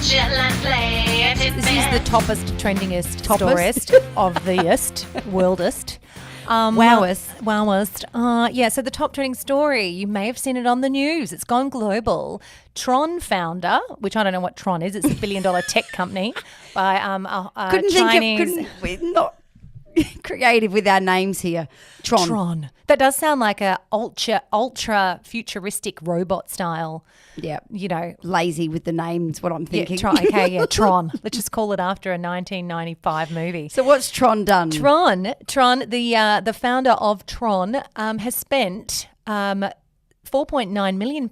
This is the toppest, trendingest, storyest of the worldest. Wowest. Yeah, so the top trending story, you may have seen it on the news. It's gone global. Tron founder, which I don't know what Tron is. It's a $1 billion tech company by Chinese. We're not creative with our names here. Tron. That does sound like a ultra futuristic robot style. Yeah. You know. Lazy with the names, what I'm thinking. Yeah, Tron. Let's just call it after a 1995 movie. So what's Tron done? Tron, the founder of Tron, has spent £4.9 million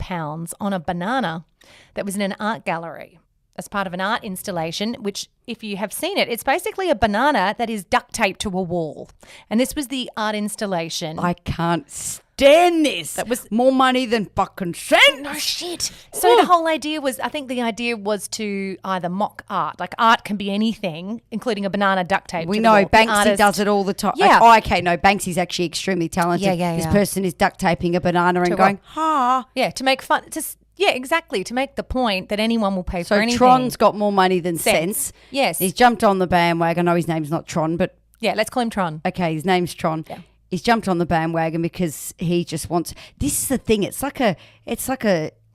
on a banana that was in an art gallery as part of an art installation, which, if you have seen it, it's basically a banana that is duct taped to a wall. And this was the art installation. I can't stand this. That was more money than fucking cents. No shit. So the whole idea was, I think the idea was to either mock art. Like art can be anything, including a banana duct tape. We know Banksy does it all the time. Yeah. Banksy's actually extremely talented. Yeah. This person is duct taping a banana and going, ha. Yeah, to make fun. Yeah, exactly. To make the point that anyone will pay for anything. So Tron's got more money than cents. Yes. He's jumped on the bandwagon. I know his name's not Tron, but... Yeah, let's call him Tron. Okay, his name's Tron. Yeah. He's jumped on the bandwagon because he just wants... This is the thing. It's like a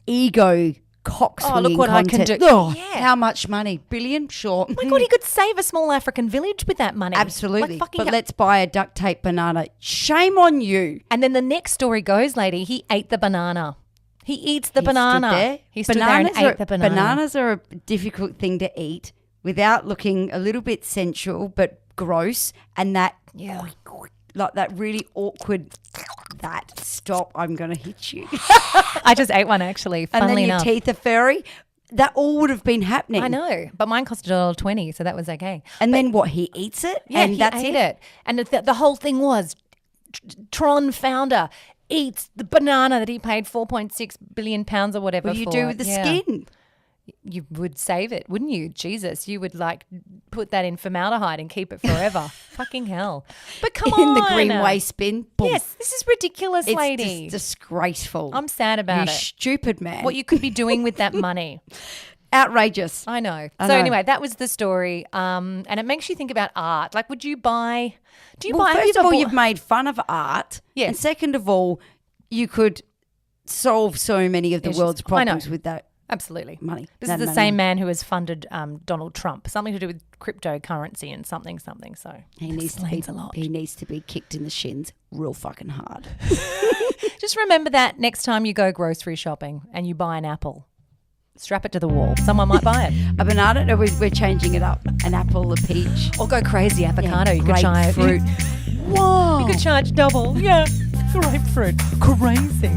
ego cock-swinging look what content. I can do. Oh, yeah. How much money? $1 billion? Sure. Oh my God, he could save a small African village with that money. Absolutely. But let's buy a duct tape banana. Shame on you. And then the next story goes, lady, he ate the banana. He eats the banana. He stood there and ate the banana. Bananas are a difficult thing to eat without looking a little bit sensual but gross, and that like that really awkward. Stop! I'm going to hit you. I just ate one actually. And then enough. your teeth are furry. That all would have been happening. I know, but mine cost $1.20, so that was okay. And then what? He eats it, yeah, and that's ate it. And the whole thing was Tron founder eats the banana that he paid $4.6 billion or whatever. What do you do with the skin? You would save it, wouldn't you? Jesus, you would like put that in formaldehyde and keep it forever. Fucking hell. But come on. In the green waste bin. Boom. Yes, this is ridiculous, lady. It's disgraceful. I'm sad about it. You stupid man. What you could be doing with that money. Outrageous. I know. Anyway, that was the story. And it makes you think about art. Like, would you buy... First of all, you've made fun of art. Yes. And second of all, you could solve so many of the world's problems with that. Absolutely. Money. This is the same man who has funded Donald Trump. Something to do with cryptocurrency and something. So he needs to be kicked in the shins real fucking hard. Just remember that next time you go grocery shopping and you buy an apple. Strap it to the wall. Someone might buy it. A banana? No, we're changing it up. An apple, a peach. Or go crazy. Avocado. You could charge fruit. Whoa. You could charge double. Yeah. Grapefruit. Crazy.